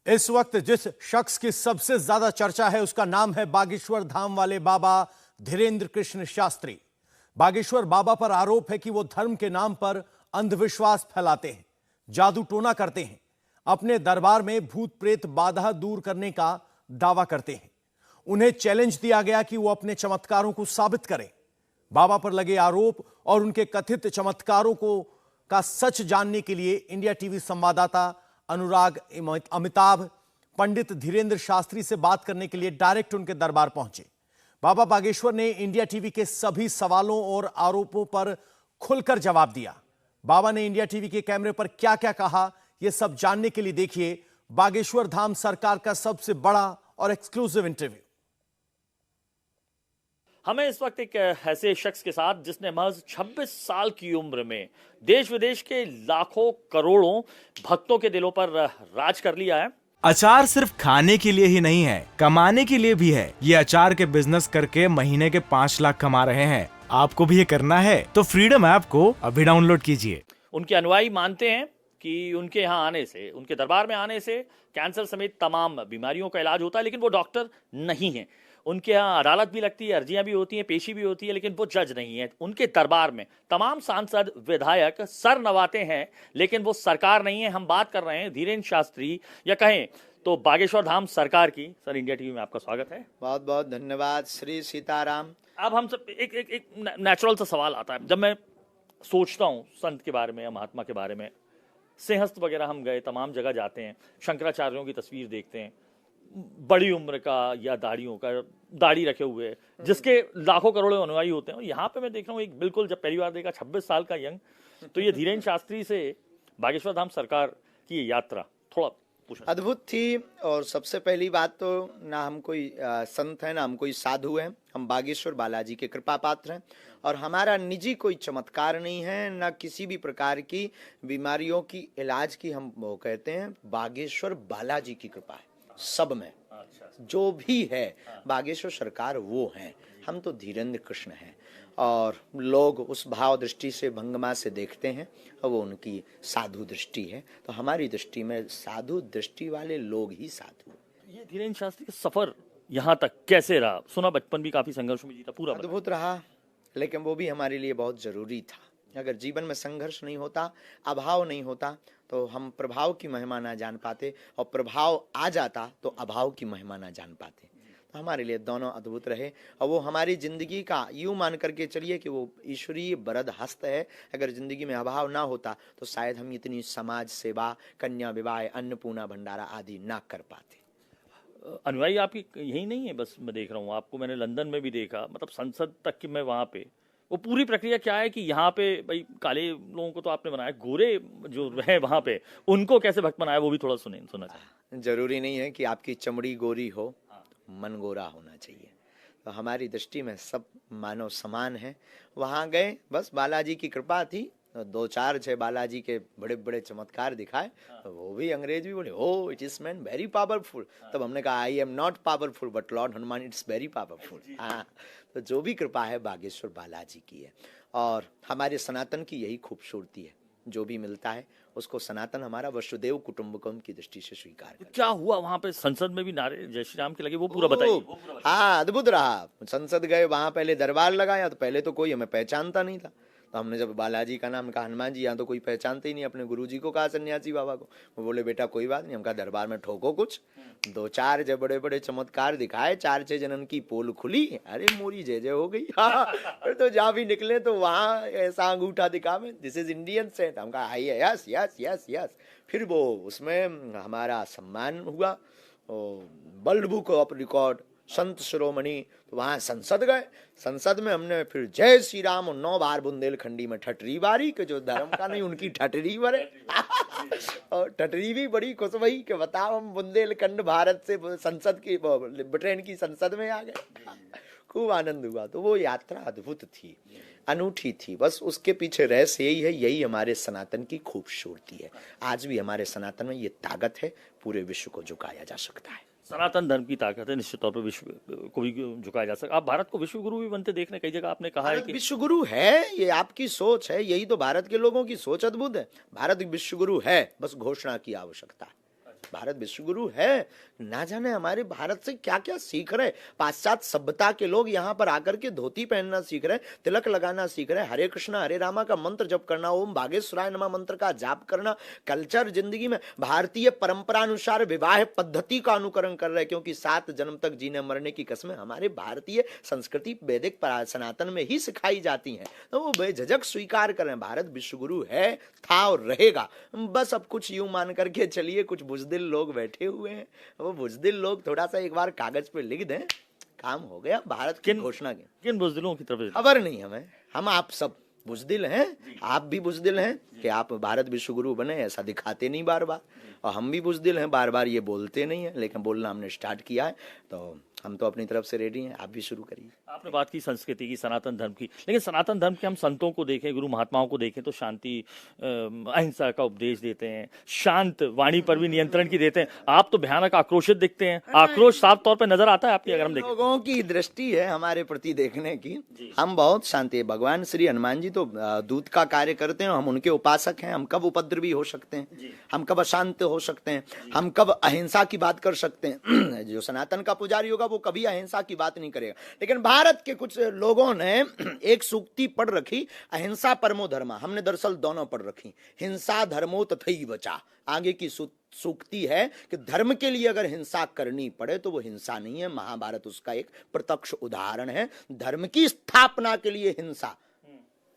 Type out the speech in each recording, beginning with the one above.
इस वक्त जिस शख्स की सबसे ज्यादा चर्चा है उसका नाम है बागेश्वर धाम वाले बाबा धीरेन्द्र कृष्ण शास्त्री। बागेश्वर बाबा पर आरोप है कि वो धर्म के नाम पर अंधविश्वास फैलाते हैं, जादू टोना करते हैं, अपने दरबार में भूत प्रेत बाधा दूर करने का दावा करते हैं। उन्हें चैलेंज दिया गया कि वो अपने चमत्कारों को साबित करें। बाबा पर लगे आरोप और उनके कथित चमत्कारों का सच जानने के लिए इंडिया टीवी संवाददाता अनुराग अमिताभ पंडित धीरेन्द्र शास्त्री से बात करने के लिए डायरेक्ट उनके दरबार पहुंचे। बाबा बागेश्वर ने इंडिया टीवी के सभी सवालों और आरोपों पर खुलकर जवाब दिया। बाबा ने इंडिया टीवी के कैमरे पर क्या क्या कहा, यह सब जानने के लिए देखिए बागेश्वर धाम सरकार का सबसे बड़ा और एक्सक्लूसिव इंटरव्यू। हमें इस वक्त एक ऐसे शख्स के साथ जिसने महज 26 साल की उम्र में देश विदेश के लाखों करोड़ों भक्तों के दिलों पर राज कर लिया है। अचार सिर्फ खाने के लिए ही नहीं है, कमाने के लिए भी है। ये अचार के बिजनेस करके महीने के 5 लाख कमा रहे हैं। आपको भी ये करना है तो फ्रीडम ऐप को अभी डाउनलोड कीजिए। उनके अनुयायी मानते हैं कि उनके यहाँ आने से, उनके दरबार में आने से कैंसर समेत तमाम बीमारियों का इलाज होता है, लेकिन वो डॉक्टर नहीं है। उनके यहाँ अदालत भी लगती है, अर्जियां भी होती हैं, पेशी भी होती है, लेकिन वो जज नहीं है। उनके दरबार में तमाम सांसद विधायक सर नवाते हैं, लेकिन वो सरकार नहीं है। हम बात कर रहे हैं धीरेन्द्र शास्त्री या कहें तो बागेश्वर धाम सरकार की। सर, इंडिया टीवी में आपका स्वागत है। बहुत बहुत धन्यवाद। श्री सीताराम। अब हम सब एक नेचुरल सा सवाल आता है, जब मैं सोचता हूँ संत के बारे में या महात्मा के बारे में। सिंहस्थ वगैरह हम गए, तमाम जगह जाते हैं, शंकराचार्यों की तस्वीर देखते हैं, बड़ी उम्र का या दाढ़ी रखे हुए जिसके लाखों करोड़ों अनुयायी होते हैं। और यहाँ पे मैं देख रहा हूँ एक बिल्कुल, जब पहली बार देखा 26 साल का यंग, तो ये धीरेन्द्र शास्त्री से बागेश्वर धाम सरकार की ये यात्रा थोड़ा पूछना अद्भुत थी। और सबसे पहली बात तो ना हम कोई संत हैं, ना हम कोई साधु हैं। हम बागेश्वर बालाजी के कृपा पात्र हैं और हमारा निजी कोई चमत्कार नहीं है, ना किसी भी प्रकार की बीमारियों की इलाज की हम वो कहते हैं। बागेश्वर बालाजी की कृपा है सब में। जो भी है बागेश्वर सरकार वो है, हम तो धीरेन्द्र कृष्ण हैं। और लोग उस भाव दृष्टि से भंगमा से देखते हैं और वो उनकी साधु दृष्टि है। तो हमारी दृष्टि में साधु दृष्टि वाले लोग ही साधु। ये धीरेन्द्र शास्त्री का सफर यहाँ तक कैसे रहा? सुना बचपन भी काफी संघर्ष में जीता, पूरा अद्भुत रहा, लेकिन वो भी हमारे लिए बहुत जरूरी था। अगर जीवन में संघर्ष नहीं होता, अभाव नहीं होता, तो हम प्रभाव की महिमा ना जान पाते, और प्रभाव आ जाता तो अभाव की महिमा ना जान पाते। तो हमारे लिए दोनों अद्भुत रहे और वो हमारी जिंदगी का यूं मान करके चलिए कि वो ईश्वरीय बरद हस्त है। अगर जिंदगी में अभाव ना होता तो शायद हम इतनी समाज सेवा, कन्या विवाह, अन्नपूर्णा भंडारा आदि ना कर पाते। अनुयायी आपकी यही नहीं है, बस मैं देख रहा हूँ आपको, मैंने लंदन में भी देखा, मतलब संसद तक कि मैं वहाँ पे, वो पूरी प्रक्रिया क्या है कि यहाँ पे भाई काले लोगों को तो आपने बनाया, गोरे जो है वहाँ पे उनको कैसे भक्त बनाया, वो भी थोड़ा सुना चाहिए। जरूरी नहीं है कि आपकी चमड़ी गोरी हो, मन गोरा होना चाहिए। तो हमारी दृष्टि में सब मानव समान है। वहाँ गए, बस बालाजी की कृपा थी। 2-4 बालाजी के बड़े बड़े चमत्कार दिखाए, वो भी अंग्रेज भी बोले, oh it is man very powerful. तब हमने कहा I am not powerful but lord Hanuman it's very powerful. हाँ, तो जो भी कृपा है बागेश्वर बालाजी की है। और हमारे सनातन की यही खूबसूरती है, जो भी मिलता है उसको सनातन हमारा वसुदेव कुटुंबकम की दृष्टि से स्वीकार कर। क्या हुआ वहाँ पे? संसद में भी नारे जय श्री राम के लगे, वो पूरा बताइए। हाँ, अद्भुत रहा। संसद गए, वहां पहले दरबार लगाया, तो पहले तो कोई हमें पहचानता नहीं था। तो हमने जब बालाजी का नाम कहा, हनुमान जी, यहाँ तो कोई पहचानते ही नहीं। अपने गुरुजी को कहा, सन्यासी बाबा को, वो बोले बेटा कोई बात नहीं। हम कहा दरबार में ठोको कुछ। 2-4 जब बड़े बड़े चमत्कार दिखाए, 4-6 जनन की पोल खुली, अरे मोरी जय जय हो गई। फिर तो जहाँ भी निकले तो वहाँ ऐसा अंगूठा दिखा में, दिस इज इंडियन सेंट। हम कहा hi yes yes yes yes. फिर वो उसमें हमारा सम्मान हुआ, world book of record, Sant Shiromani. तो वहां संसद गए, संसद में हमने फिर जय श्री राम 9 बार बुंदेलखंडी में ठटरी बारी के, जो धर्म का नहीं उनकी ठटरी भरे। और ठटरी भी बड़ी खुश भई कि बताओ हम बुंदेलखंड भारत से संसद की, ब्रिटेन की संसद में आ गए। खूब आनंद हुआ। तो वो यात्रा अद्भुत थी, अनूठी थी। बस उसके पीछे रहस्य यही है, यही हमारे सनातन की खूबसूरती है। आज भी हमारे सनातन में ये ताकत है, पूरे विश्व को झुकाया जा सकता है। सनातन धर्म की ताकत है, निश्चित तौर पर विश्व को भी झुकाया जा सकता है। आप भारत को विश्व गुरु भी बनते देख रहे हैं, कई जगह आपने कहा है कि विश्व गुरु है। ये आपकी सोच है, यही तो भारत के लोगों की सोच अद्भुत है। भारत विश्व गुरु है, बस घोषणा की आवश्यकता है। भारत विश्व गुरु है। ना जाने हमारे भारत से क्या क्या सीख रहे। पाश्चात्य सभ्यता के लोग यहाँ पर आकर के धोती पहनना सीख रहे, तिलक लगाना सीख रहे, हरे कृष्णा हरे रामा का मंत्र जप करना, ओम बागेश्वराय नमः मंत्र का जाप करना। कल्चर जिंदगी में भारतीय परंपरा अनुसार विवाह पद्धति का अनुकरण कर रहे, क्योंकि 7 जन्म तक जीने मरने की कसमें हमारे भारतीय संस्कृति वैदिक सनातन में ही सिखाई जाती हैं। तो वो बेझिझक स्वीकार कर रहे हैं भारत विश्व गुरु है, था और रहेगा। बस अब कुछ यूं मान करके चलिए, कुछ बुजदिल लोग बैठे हुए हैं, वो बुजदिल लोग थोड़ा सा एक बार कागज पे लिख दें, काम हो गया। भारत की घोषणा की किन बुजदिलों की तरफ खबर नहीं हमें, हम आप सब बुजदिल हैं, आप भी बुजदिल हैं कि आप भारत विश्व गुरु बने, ऐसा दिखाते नहीं बार बार, और हम भी बुजदिल हैं, बार बार ये बोलते नहीं है, लेकिन बोलना हमने स्टार्ट किया है, तो हम तो अपनी तरफ से रेडी हैं, आप भी शुरू करिए। आपने बात की संस्कृति की, सनातन धर्म की, लेकिन सनातन धर्म के हम संतों को देखें, गुरु महात्माओं को देखें तो शांति अहिंसा का उपदेश देते हैं, शांत वाणी पर भी नियंत्रण की देते हैं। आप तो भयानक आक्रोशित दिखते हैं, आक्रोश साफ तौर पर नजर आता है आपकी अगर हम देखें। लोगों की दृष्टि है हमारे प्रति देखने की, हम बहुत शांति है। भगवान श्री हनुमान जी तो दूत का कार्य करते हैं, हम उनके उपासक हैं। हम कब उपद्रवी हो सकते हैं, हम कब अशांत हो सकते हैं, हम कब अहिंसा की बात कर सकते हैं। जो सनातन का पुजारी होगा वो कभी अहिंसा की बात नहीं करेगा। लेकिन भारत के कुछ लोगों ने एक सूक्ति पढ़ रखी, अहिंसा परमो धर्मा, हमने दरअसल दोनों पढ़ रखी, हिंसा धर्मो तथैव बचा। आगे की सूक्ति है कि धर्म के लिए अगर हिंसा करनी पड़े तो वो हिंसा नहीं है, महाभारत उसका एक प्रत्यक्ष उदाहरण है। धर्म की स्थापना के लिए हिंसा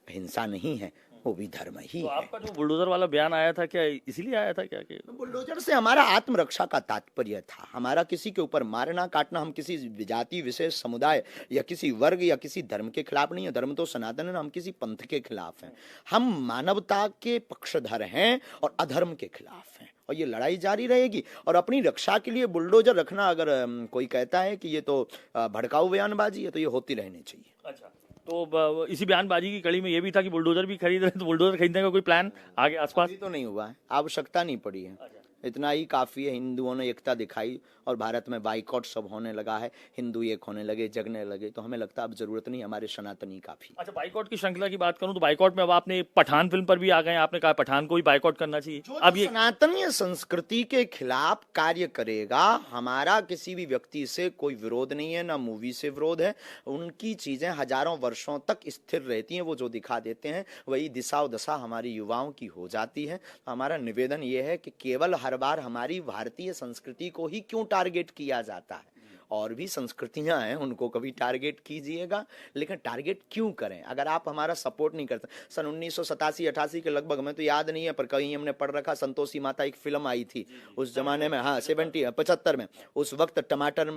हिंसा नहीं है, वो भी धर्म ही तो है। आपका जो बुलडोजर वाला बयान आया था क्या इसीलिए आया था क्या कि बुलडोजर से हमारा आत्मरक्षा का तात्पर्य था, हमारा किसी के ऊपर मारना काटना, हम किसी जाति विशेष समुदाय या किसी वर्ग या किसी धर्म के खिलाफ नहीं है। धर्म तो सनातन है, हम किसी पंथ के खिलाफ हैं, हम मानवता के पक्षधर हैं और अधर्म के खिलाफ हैं, और ये लड़ाई जारी रहेगी। और अपनी रक्षा के लिए बुलडोजर रखना, अगर कोई कहता है कि ये तो भड़काऊ बयानबाजी है, तो ये होती रहनी चाहिए। अच्छा, तो इसी बयानबाजी की कड़ी में ये भी था कि बुलडोजर भी खरीद रहे, तो बुलडोजर खरीदने का कोई प्लान आगे आसपास अभी तो नहीं हुआ है, आवश्यकता नहीं पड़ी है, इतना ही काफी है। हिंदुओं ने एकता दिखाई और भारत में बाइकॉट सब होने लगा है, हिंदू एक होने लगे, जगने लगे, तो हमें लगता है अब जरूरत नहीं, हमारे सनातनी काफी। अच्छा, बाइकॉट की श्रृंखला की बात करूं तो बाइकॉट में अब आपने पठान फिल्म पर भी आ गए, आपने कहा पठान को भी बाइकॉट करना चाहिए। अब ये सनातनीय संस्कृति के खिलाफ कार्य करेगा, हमारा किसी भी व्यक्ति से कोई विरोध नहीं है, ना मूवी से विरोध है। उनकी चीजें हजारों वर्षों तक स्थिर रहती हैं, वो जो दिखा देते हैं वही दिशा और दशा हमारी युवाओं की हो जाती है। हमारा निवेदन ये है कि केवल हर बार हमारी भारतीय संस्कृति को ही क्यों टारगेट किया जाता है, और भी संस्कृतियां हैं उनको कभी टारगेट कीजिएगा, लेकिन टारगेट क्यों करें अगर आप हमारा सपोर्ट नहीं करते। सन 1987-88 के लगभग, में तो याद नहीं है पर कहीं हमने पढ़ रखा, संतोषी माता एक फिल्म आई थी उस जमाने में, हाँ 75 में। उस वक्त टमाटर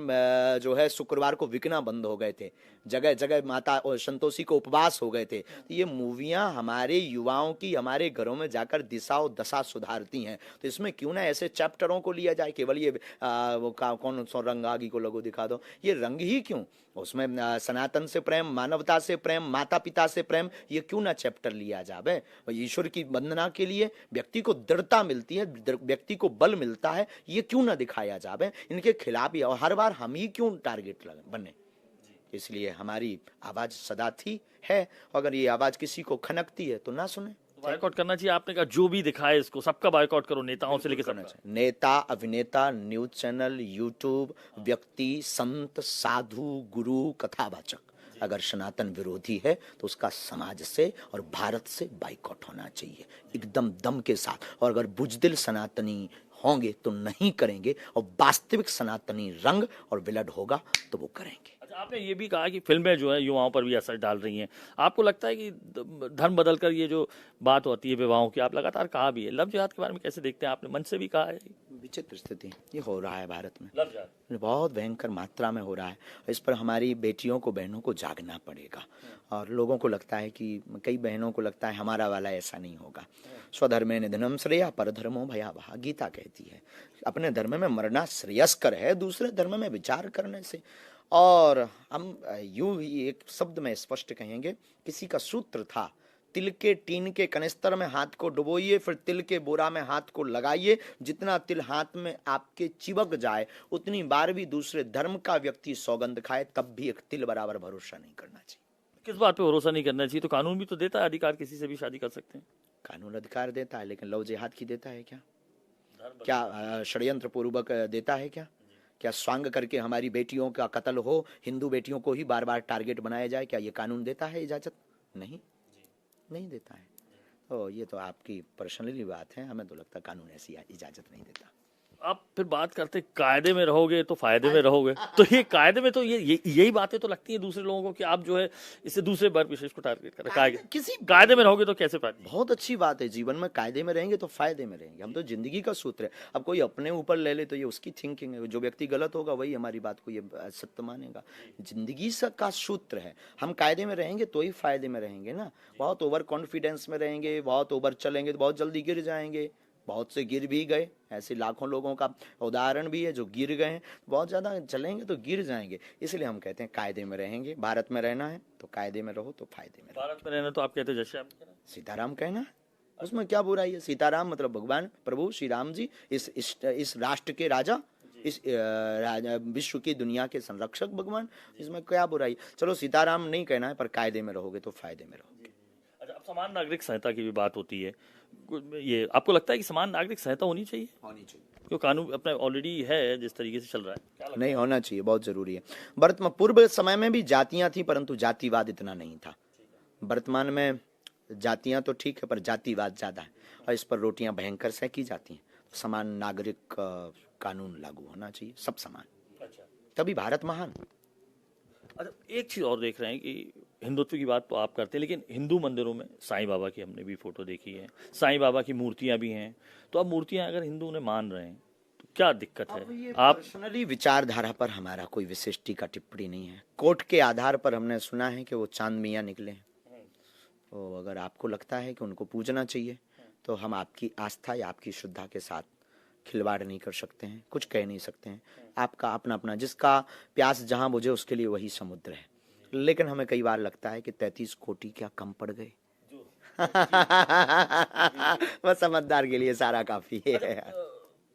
जो है शुक्रवार को बिकना बंद हो गए थे, जगह जगह माता और संतोषी को उपवास हो गए थे। तो ये मूवियाँ हमारे युवाओं की हमारे घरों में जाकर दिशा और दशा सुधारती हैं, तो इसमें क्यों ना ऐसे चैप्टरों को लिया जाए। केवल ये कौन सा रंग आगी को लोगों दिखा दो, ये रंग ही क्यों, उसमें सनातन से प्रेम, मानवता से प्रेम, माता पिता से प्रेम, ये क्यों ना चैप्टर लिया जाए। ईश्वर की वंदना के लिए व्यक्ति को दृढ़ता मिलती है, व्यक्ति को बल मिलता है, ये क्यों ना दिखाया जाए। इनके खिलाफ ही, और हर बार हम ही क्यों टारगेट बने। इसलिए हमारी आवाज सदा थी है, अगर ये आवाज किसी को खनकती है तो ना सुने, बायकॉट करना चाहिए। आपने कहा जो भी दिखाए इसको सबका बायकॉट करो, नेताओं से लेकर सबका। नेता, अभिनेता, न्यूज चैनल, यूट्यूब, व्यक्ति, संत, साधु, गुरु, कथावाचक, अगर सनातन विरोधी है तो उसका समाज से और भारत से बाइकॉट होना चाहिए एकदम दम के साथ। और अगर बुजदिल सनातनी होंगे तो नहीं करेंगे, और वास्तविक सनातनी रंग और ब्लड होगा तो वो करेंगे। आपने ये भी कहा कि फिल्में जो है युवाओं पर भी असर डाल रही हैं। आपको लगता है कि धर्म बदलकर ये जो बात होती है विवाहों की, आप लगातार कहा भी है, लव जिहाद के बारे में कैसे देखते हैं? आपने मन से भी कहा है। विचित्र स्थिति ये हो रहा है भारत में, लव जिहाद बहुत भयंकर मात्रा में हो रहा है। इस पर हमारी बेटियों को, बहनों को जागना पड़ेगा। और लोगों को लगता है कि, कई बहनों को लगता है हमारा वाला ऐसा नहीं होगा। स्वधर्मे निधनम श्रेया परधर्मो भयावह, गीता कहती है। अपने धर्म में मरना श्रेयस्कर है दूसरे धर्म में विचार करने से। और हम यूं ही एक शब्द में स्पष्ट कहेंगे, किसी का सूत्र था, तिल के टीन के कनिस्तर में हाथ को डुबोइए, फिर तिल के बोरा में हाथ को लगाइए, जितना तिल हाथ में आपके चिपक जाए उतनी बार भी दूसरे धर्म का व्यक्ति सौगंध खाए, तब भी एक तिल बराबर भरोसा नहीं करना चाहिए। किस बात पे भरोसा नहीं करना चाहिए? तो कानून भी तो देता है अधिकार, किसी से भी शादी कर सकते हैं। कानून अधिकार देता है, लेकिन लव जिहाद की देता है क्या? क्या षड्यंत्र पूर्वक देता है क्या? क्या स्वांग करके हमारी बेटियों का कत्ल हो, हिंदू बेटियों को ही बार बार टारगेट बनाया जाए, क्या ये कानून देता है इजाजत? नहीं, नहीं देता है। तो ये तो आपकी पर्सनली बात है, हमें तो लगता है कानून ऐसी इजाजत नहीं देता। आप फिर बात करते कायदे में रहोगे तो फायदे में रहोगे, तो ये कायदे में तो यही बातें तो लगती है दूसरे लोगों को कि आप जो है इससे दूसरे वर्ग विशेष को टारगेट कर रहे हैं। किसी कायदे में रहोगे तो कैसे फायदे? बहुत अच्छी बात है, जीवन में कायदे में रहेंगे तो फायदे में रहेंगे। हम तो जिंदगी का सूत्र है। अब कोई अपने ऊपर ले ले तो ये उसकी थिंकिंग है, जो व्यक्ति गलत होगा वही हमारी बात को ये सत्य मानेगा। जिंदगी का सूत्र है, हम कायदे में रहेंगे तो ही फायदे में रहेंगे ना। बहुत ओवर कॉन्फिडेंस में रहेंगे, बहुत ओवर चलेंगे तो बहुत जल्दी गिर जाएंगे। बहुत से गिर भी गए, ऐसे लाखों लोगों का उदाहरण भी है जो गिर गए हैं। बहुत ज़्यादा चलेंगे तो गिर जाएंगे, इसलिए हम कहते हैं कायदे में रहेंगे। भारत में रहना है तो कायदे में रहो तो फायदे में रहो। भारत में रहना तो आप कहते हैं जैसे सीताराम कहना है, उसमें क्या बुराई है? सीताराम मतलब भगवान प्रभु श्री राम जी, इस राष्ट्र के राजा, इस विश्व की दुनिया के संरक्षक भगवान, इसमें क्या बुराई? चलो सीताराम नहीं कहना है, पर कायदे में रहोगे तो फायदे में रहोगे। अच्छा, अब समान नागरिक संहिता की भी बात होती है, ये आपको लगता है कि समान नागरिक संहिता होनी चाहिए? होनी चाहिए, क्यों कानून अपना ऑलरेडी है जिस तरीके से चल रहा है, क्या लगता है? नहीं होना चाहिए, बहुत जरूरी है। वर्तमान पूर्व समय में भी जातियां थी, परंतु जातिवाद इतना नहीं था। वर्तमान में जातियां तो ठीक है, पर जातिवाद ज्यादा है और इस पर रोटियां भयंकर सेकी जाती हैं। समान नागरिक कानून लागू होना चाहिए, सब समान, अच्छा, तभी भारत महान। अच्छा, एक चीज और देख रहे हैं कि हिंदुत्व की बात तो आप करते हैं, लेकिन हिंदू मंदिरों में साईं बाबा की हमने भी फोटो देखी है, साईं बाबा की मूर्तियां भी हैं। तो अब मूर्तियां अगर हिंदू उन्हें मान रहे हैं तो क्या दिक्कत है? आप पर्सनली विचारधारा पर हमारा कोई विशेष टीका टिप्पणी नहीं है। कोर्ट के आधार पर हमने सुना है कि वो चांद मियाँ निकले हैं, तो अगर आपको लगता है कि उनको पूजना चाहिए तो हम आपकी आस्था या आपकी श्रद्धा के साथ खिलवाड़ नहीं कर सकते हैं, कुछ कह नहीं सकते हैं। आपका अपना अपना, जिसका प्यास जहां बुझे उसके लिए वही समुद्र है। लेकिन हमें कई बार लगता है कि 33 कोटि क्या कम पड़ गए। बस समझदार के लिए सारा काफी है।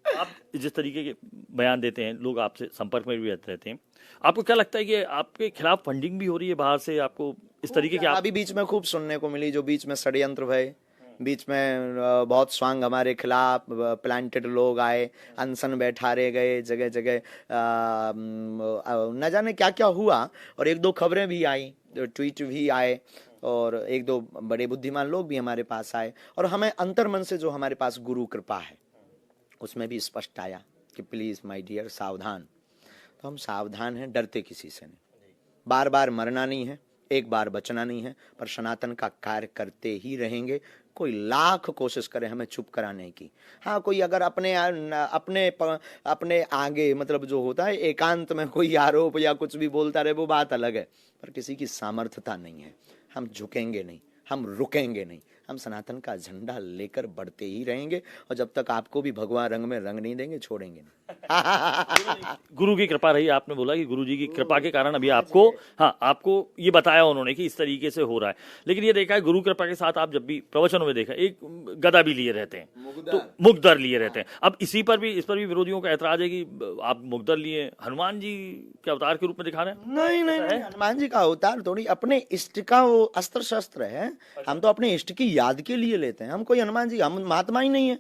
आप जिस तरीके के बयान देते हैं, लोग आपसे संपर्क में भी रहते हैं, आपको क्या लगता है कि आपके खिलाफ फंडिंग भी हो रही है बाहर से? आपको इस तरीके के अभी बीच में खूब सुनने को मिली, जो बीच में षड्यंत्र भय, बीच में बहुत स्वांग हमारे खिलाफ प्लांटेड लोग आए, अनशन बैठारे गए जगह जगह, न जाने क्या क्या हुआ। और एक दो खबरें भी आई, ट्वीट भी आए, और एक दो बड़े बुद्धिमान लोग भी हमारे पास आए। और हमें अंतर्मन से जो हमारे पास गुरु कृपा है उसमें भी स्पष्ट आया कि प्लीज माय डियर सावधान। तो हम सावधान हैं, डरते किसी से नहीं। बार बार मरना नहीं है, एक बार बचना नहीं है, पर सनातन का कार्य करते ही रहेंगे। कोई लाख कोशिश करे हमें चुप कराने की। हाँ, कोई अगर अपने आगे मतलब जो होता है एकांत में कोई आरोप या कुछ भी बोलता रहे, वो बात अलग है, पर किसी की सामर्थ्यता नहीं है। हम झुकेंगे नहीं, हम रुकेंगे नहीं, हम सनातन का झंडा लेकर बढ़ते ही रहेंगे। और जब तक आपको भी भगवा रंग में रंग नहीं देंगे, छोड़ेंगे नहीं। गुरु की कृपा रही। आपने बोला कि गुरु जी की कृपा के कारण अभी आपको, हाँ, आपको ये बताया उन्होंने कि इस तरीके से हो रहा है। लेकिन ये देखा है गुरु कृपा के साथ, आप जब भी प्रवचनों में देखा, एक गदा भी लिए रहते हैं, तो मुक्तदर लिए रहते हैं। अब इस पर भी विरोधियों का ऐतराज है कि आप मुक्तदर लिए हनुमान जी के अवतार के रूप में दिखा रहे हैं। नहीं, हनुमान जी का अवतार थोड़ी, अपने इष्ट का वो अस्त्र शस्त्र है। हम तो अपने इष्ट की याद के लिए लेते हैं। हम कोई हनुमान जी, हम महात्मा ही नहीं है,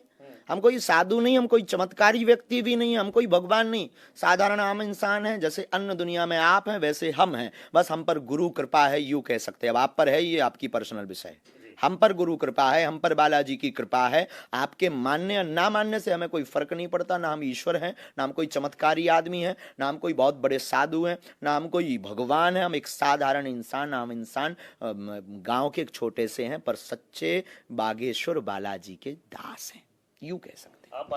हम कोई साधु नहीं, हम कोई चमत्कारी व्यक्ति भी नहीं, हम कोई भगवान नहीं, साधारण आम इंसान है। जैसे अन्य दुनिया में आप हैं वैसे हम हैं, बस हम पर गुरु कृपा है, यूं कह सकते हैं। अब आप पर है, ये आपकी पर्सनल विषय है। हम पर गुरु कृपा है, हम पर बालाजी की कृपा है। आपके मानने या ना मानने से हमें कोई फर्क नहीं पड़ता। ना हम ईश्वर हैं, ना हम कोई चमत्कारी आदमी हैं, ना हम कोई बहुत बड़े साधु हैं, ना हम कोई भगवान है। हम एक साधारण इंसान, आम इंसान, गांव के एक छोटे से हैं, पर सच्चे बागेश्वर बालाजी के दास हैं, यूं कह सकते हैं। आप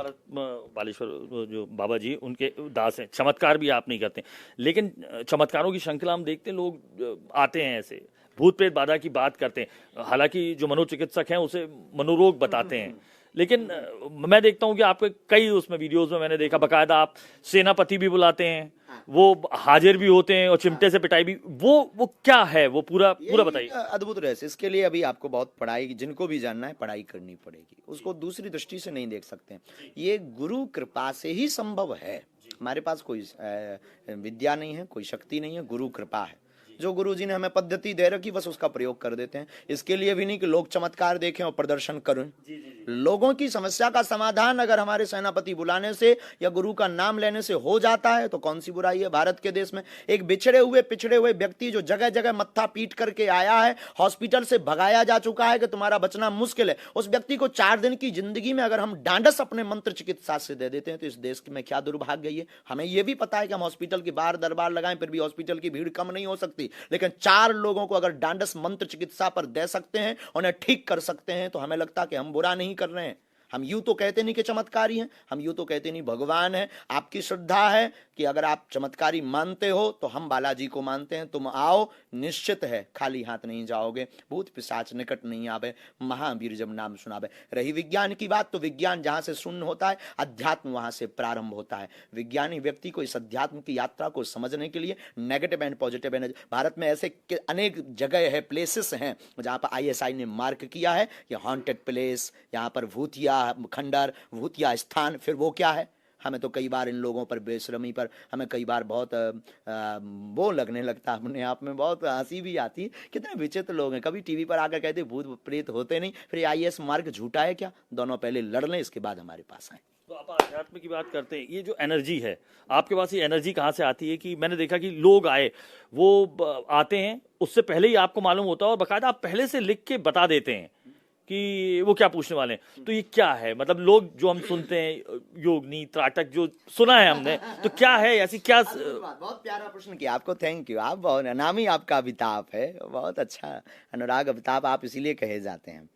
बालेश्वर जो बाबा जी, उनके दास हैं। चमत्कार भी आप नहीं करते, लेकिन चमत्कारों की श्रृंखला हम देखते हैं, लोग आते हैं ऐसे भूत प्रेत बाधा की बात करते हैं। हालांकि जो मनोचिकित्सक हैं उसे मनोरोग बताते हैं, लेकिन मैं देखता हूं कि आपके कई उसमें वीडियोस में मैंने देखा, बकायदा आप सेनापति भी बुलाते हैं, वो हाजिर भी होते हैं, और चिमटे से पिटाई भी। वो क्या है, वो पूरा बताइए। अद्भुत रहस्य। इसके लिए अभी आपको बहुत पढ़ाई, जिनको भी जानना है पढ़ाई करनी पड़ेगी, उसको दूसरी दृष्टि से नहीं देख सकते। ये गुरु कृपा से ही संभव है। हमारे पास कोई विद्या नहीं है, कोई शक्ति नहीं है, गुरु कृपा है। जो गुरुजी ने हमें पद्धति दे रखी बस उसका प्रयोग कर देते हैं। इसके लिए भी नहीं कि लोग चमत्कार देखें और प्रदर्शन करें। लोगों की समस्या का समाधान अगर हमारे सेनापति बुलाने से या गुरु का नाम लेने से हो जाता है तो कौन सी बुराई है। भारत के देश में एक बिछड़े हुए पिछड़े हुए व्यक्ति जो जगह जगह मत्था पीट करके आया है, हॉस्पिटल से भगाया जा चुका है कि तुम्हारा बचना मुश्किल है, उस व्यक्ति को 4 दिन की जिंदगी में अगर हम डांडस अपने मंत्र चिकित्सा से दे देते हैं तो इस देश में क्या दुर्भाग्य है। हमें यह भी पता है कि हम हॉस्पिटल के बाहर दरबार लगाएं फिर भी हॉस्पिटल की भीड़ कम नहीं हो सकती, लेकिन 4 लोगों को अगर डांडस मंत्र चिकित्सा पर दे सकते हैं, उन्हें ठीक कर सकते हैं, तो हमें लगता है कि हम बुरा नहीं कर रहे हैं। हम यूं तो कहते नहीं कि चमत्कारी हैं, हम यूं तो कहते नहीं भगवान है। आपकी श्रद्धा है कि अगर आप चमत्कारी मानते हो तो हम बालाजी को मानते हैं, तुम आओ, निश्चित है खाली हाथ नहीं जाओगे, भूत पिशाच निकट नहीं आवे, महावीर जब नाम सुनावे। रही विज्ञान की बात, तो विज्ञान जहां से शून्य होता है अध्यात्म वहां से प्रारंभ होता है। विज्ञानी व्यक्ति को इस अध्यात्म की यात्रा को समझने के लिए negative and positive energy, Bharat में ऐसे अनेक जगह है, प्लेसेस हैं जहां पर ISI ने मार्क किया है ये हॉन्टेड प्लेस, यहाँ पर भूतिया खंडर, भूतिया स्थान। फिर वो क्या है, हमें तो कई बार इन लोगों पर, बेशरमी पर हमें कई बार बहुत वो लगने लगता है, अपने आप में बहुत हंसी भी आती है। कितने विचित्र लोग हैं, कभी टीवी पर आकर कहते भूत प्रेत होते नहीं, फिर IS मार्क झूठा है क्या। दोनों पहले लड़ लें, इसके बाद हमारे पास आए। तो आप अध्यात्म की बात करते हैं, ये जो एनर्जी है आपके पास, ये एनर्जी कहाँ से आती है? कि मैंने देखा कि लोग आए, वो आते हैं, उससे पहले ही आपको मालूम होता है और बाकायदा आप पहले से लिख के बता देते हैं कि वो क्या पूछने वाले हैं। तो ये क्या है, मतलब लोग जो हम सुनते हैं योगनी त्राटक जो सुना है हमने, तो क्या है ऐसी क्या? बहुत प्यारा प्रश्न किया आपको, थैंक यू। आप बहुत, नाम ही आपका अमिताभ है, बहुत अच्छा, अनुराग अमिताभ आप इसीलिए कहे जाते हैं।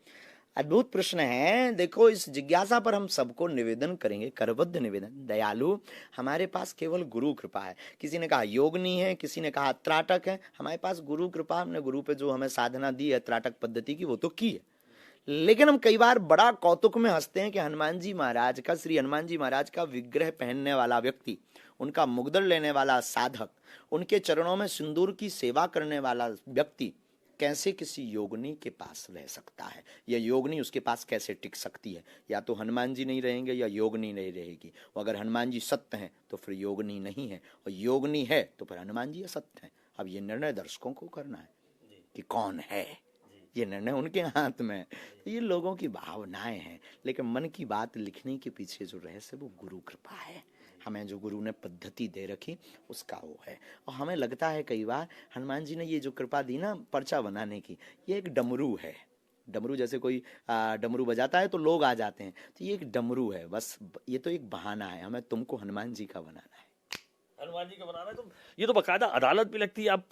अद्भुत प्रश्न है। देखो, इस जिज्ञासा पर हम सबको निवेदन करेंगे, करबद्ध निवेदन। दयालु, हमारे पास केवल गुरु कृपा है। किसी ने कहा योगनी है, किसी ने कहा त्राटक है, हमारे पास गुरु कृपा, हमने गुरु पे जो हमें साधना दी है त्राटक पद्धति की वो तो की है। लेकिन हम कई बार बड़ा कौतुक में हंसते हैं कि हनुमान जी महाराज का, श्री हनुमान जी महाराज का विग्रह पहनने वाला व्यक्ति, उनका मुग्दर लेने वाला साधक, उनके चरणों में सिंदूर की सेवा करने वाला व्यक्ति कैसे किसी योगनी के पास रह सकता है, या योगनी उसके पास कैसे टिक सकती है। या तो हनुमान जी नहीं रहेंगे या योगनी नहीं रहेगी। अगर हनुमान जी सत्य हैं तो फिर योगनी नहीं है, और योगनी है तो फिर हनुमान जी असत्य हैं। अब ये निर्णय दर्शकों को करना है कि कौन है, ये निर्णय उनके हाथ में है। ये लोगों की भावनाएं हैं, लेकिन मन की बात लिखने के पीछे जो रहस्य वो गुरु कृपा है। हमें जो गुरु ने पद्धति दे रखी उसका वो है। और हमें लगता है कई बार हनुमान जी ने ये जो कृपा दी ना पर्चा बनाने की, ये एक डमरू है। डमरू जैसे कोई डमरू बजाता है तो लोग आ जाते हैं, तो ये एक डमरू है, बस ये तो एक बहाना है। हमें तुमको हनुमान जी का बनाना है, हनुमान जी का बनाना है। तो ये तो बाकायदा अदालत भी लगती है, आप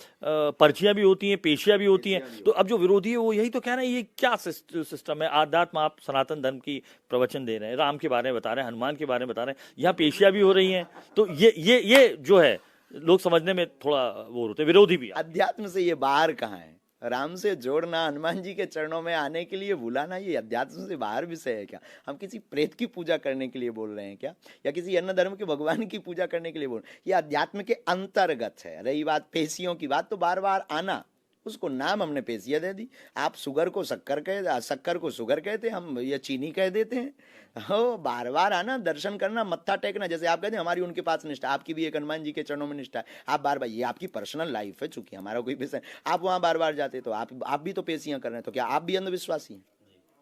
पर्चियां भी होती हैं, पेशियां भी होती हैं। तो अब जो विरोधी है वो यही तो कह रहे हैं ये क्या सिस्टम है। आध्यात्म, आप सनातन धर्म की प्रवचन दे रहे हैं, राम के बारे में बता रहे हैं, हनुमान के बारे में बता रहे हैं, यहाँ पेशियां भी हो रही हैं। तो ये जो है लोग समझने में थोड़ा वो होते हैं, विरोधी भी। अध्यात्म से ये बाहर कहाँ है? राम से जोड़ना, हनुमान जी के चरणों में आने के लिए बुलाना, ये अध्यात्म से बाहर विषय है क्या? हम किसी प्रेत की पूजा करने के लिए बोल रहे हैं क्या, या किसी अन्य धर्म के भगवान की पूजा करने के लिए बोल रहे हैं? ये अध्यात्म के अंतर्गत है। रही बात पेशियों की बात, तो बार बार आना, उसको नाम हमने पेशियां दे दी। आप शुगर को शक्कर कह, शक्कर को शुगर कहते, हम ये चीनी कह देते हैं। हो, बार बार आना, दर्शन करना, मत्था टेकना। जैसे आप कहते हैं हमारी उनके पास निष्ठा, आपकी भी एक हनुमान जी के चरणों में निष्ठा है। आप बार बार, ये आपकी पर्सनल लाइफ है, चूंकि हमारा कोई विषय, आप वहां बार बार जाते तो आप भी तो पेशियां कर रहे हैं, तो क्या आप भी अंधविश्वासी हैं?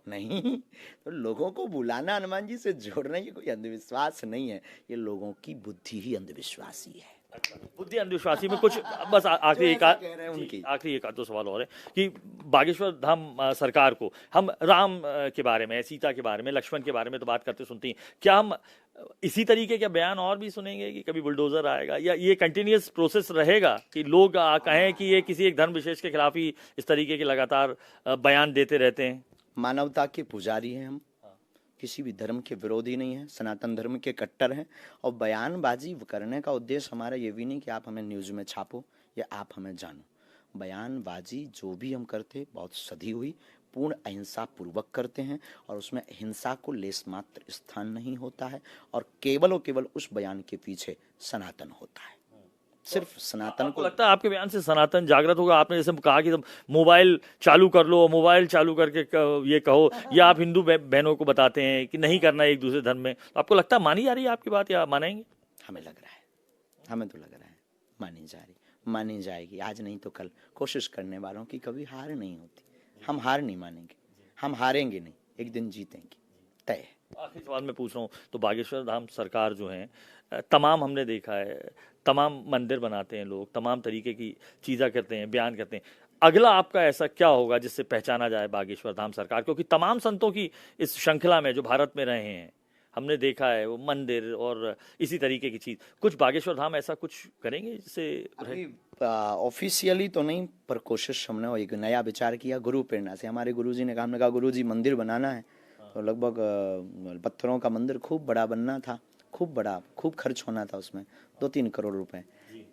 नहीं। तो लोगों को बुलाना, हनुमान जी से जोड़ना, ये कोई अंधविश्वास नहीं है, ये लोगों की बुद्धि ही अंधविश्वासी है। बुद्धि अंधविश्वासी में कुछ बस आखिरी एक दो सवाल और है कि बागेश्वर धाम सरकार को हम राम के बारे में, सीता के बारे में, लक्ष्मण के बारे में तो बात करते सुनती हैं, क्या हम इसी तरीके के बयान और भी सुनेंगे कि कभी बुलडोजर आएगा, या ये कंटिन्यूअस प्रोसेस रहेगा कि लोग कहें कि ये किसी एक धर्म विशेष के खिलाफ ही इस तरीके के लगातार बयान देते रहते हैं? मानवता के पुजारी हैं हम, किसी भी धर्म के विरोधी नहीं है, सनातन धर्म के कट्टर हैं। और बयानबाजी करने का उद्देश्य हमारा ये भी नहीं कि आप हमें न्यूज़ में छापो या आप हमें जानो। बयानबाजी जो भी हम करते बहुत सधी हुई, पूर्ण अहिंसा पूर्वक करते हैं, और उसमें हिंसा को लेस मात्र स्थान नहीं होता है, और केवल उस बयान के पीछे सनातन होता है। सिर्फ सनातन को लगता है आपके बयान से सनातन जागृत होगा? आपने जैसे कहा कि तुम मोबाइल चालू कर लो, मोबाइल चालू करके ये कहो, या आप हिंदू बहनों को बताते हैं कि नहीं करना एक दूसरे धर्म में, तो आपको लगता है मानी जा रही है आपकी बात, या मानेंगे? हमें लग रहा है, हमें तो लग रहा है मानी जा रही। मानी जाएगी। आज नहीं तो कल कोशिश करने वालों की कभी हार नहीं होती। हम हार नहीं मानेंगे, हम हारेंगे नहीं, एक दिन जीतेंगे, तय है। आखिरी सवाल मैं पूछ रहा हूँ, तो बागेश्वर धाम सरकार जो है, तमाम हमने देखा है, तमाम मंदिर बनाते हैं लोग, तमाम तरीके की चीज़ें करते हैं, बयान करते हैं। अगला आपका ऐसा क्या होगा जिससे पहचाना जाए बागेश्वर धाम सरकार? क्योंकि तमाम संतों की इस श्रृंखला में जो भारत में रहे हैं, हमने देखा है वो मंदिर और इसी तरीके की चीज़, कुछ बागेश्वर धाम ऐसा कुछ करेंगे जिससे? अभी ऑफिशियली तो नहीं, पर कोशिश हमने एक नया विचार किया गुरु प्रेरणा से। हमारे गुरुजी ने कहा, हमने कहा गुरुजी मंदिर बनाना है, तो लगभग पत्थरों का मंदिर खूब बड़ा बनना था, खूब बड़ा, खूब खर्च होना था उसमें 2-3 करोड़ रुपए।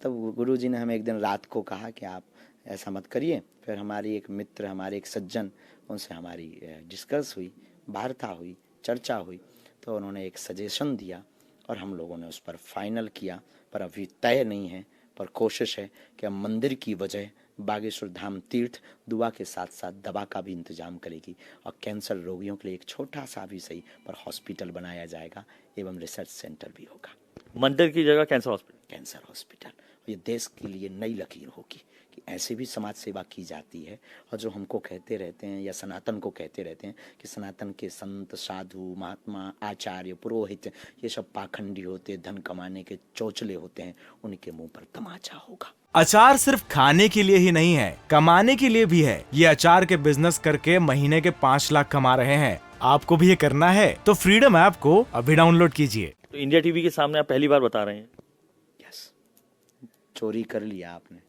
तब गुरुजी ने हमें एक दिन रात को कहा कि आप ऐसा मत करिए। फिर हमारी एक मित्र, हमारे एक सज्जन, उनसे हमारी डिस्कस हुई, वार्ता हुई, चर्चा हुई, तो उन्होंने एक सजेशन दिया और हम लोगों ने उस पर फाइनल किया। पर अभी तय नहीं है, पर कोशिश है कि हम मंदिर की वजह बागेश्वर धाम तीर्थ दुआ के साथ साथ दवा का भी इंतजाम करेगी और कैंसर रोगियों के लिए एक छोटा सा भी सही पर हॉस्पिटल बनाया जाएगा एवं रिसर्च सेंटर भी होगा। मंदिर की जगह कैंसर हॉस्पिटल? Cancer hospital. ये देश के लिए नई लकीर होगी कि ऐसे भी समाज सेवा की जाती है। और जो हमको कहते रहते हैं या सनातन को कहते रहते हैं कि सनातन के संत, साधु, महात्मा, आचार्य, पुरोहित ये सब पाखंडी होते, धन कमाने के चौचले होते हैं, उनके मुंह पर तमाचा होगा। अचार सिर्फ खाने के लिए ही नहीं है, कमाने के लिए भी है। ये अचार के बिजनेस करके महीने के 5 लाख कमा रहे हैं। आपको भी ये करना है तो फ्रीडम ऐप को अभी डाउनलोड कीजिए। तो इंडिया टीवी के सामने आप पहली बार बता रहे हैं? यस, चोरी कर लिया आपने।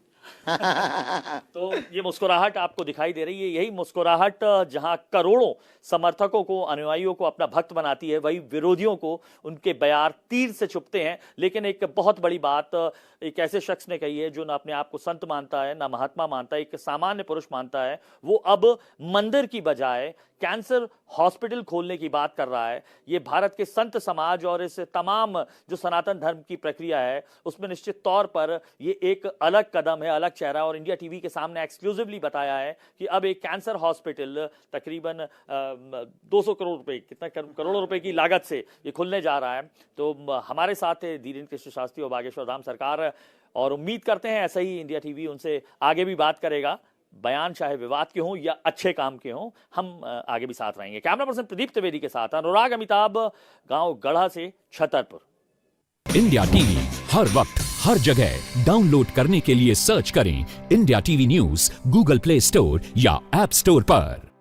तो ये मुस्कुराहट आपको दिखाई दे रही है, यही मुस्कुराहट जहां करोड़ों समर्थकों को, अनुयायियों को अपना भक्त बनाती है, वही विरोधियों को उनके बयार तीर से चुभते हैं। लेकिन एक बहुत बड़ी बात एक ऐसे शख्स ने कही है जो ना अपने आप को संत मानता है, ना महात्मा मानता है, एक सामान्य पुरुष मानता है। वो अब मंदिर की बजाय कैंसर हॉस्पिटल खोलने की बात कर रहा है। ये भारत के संत समाज और इस तमाम जो सनातन धर्म की प्रक्रिया है उसमें निश्चित तौर पर ये एक अलग कदम है, अलग चेहरा। और इंडिया टीवी के सामने एक्सक्लूसिवली बताया है कि अब एक कैंसर हॉस्पिटल तकरीबन 200 करोड़ रुपए, कितना करोड़ रुपए की लागत से ये खुलने जा रहा है। तो हमारे साथ है धीरेन्द्र कृष्ण शास्त्री और बागेश्वर धाम सरकार, और उम्मीद करते हैं ऐसा ही इंडिया टीवी उनसे आगे भी बात करेगा। बयान चाहे विवाद के हों या अच्छे काम के हों, हम आगे भी साथ रहेंगे। कैमरा पर्सन प्रदीप त्रिवेदी के साथ अनुराग अमिताभ, गांव गढ़ा से छतरपुर। इंडिया टीवी हर वक्त हर जगह डाउनलोड करने के लिए सर्च करें India TV news Google play store या ऐप स्टोर पर।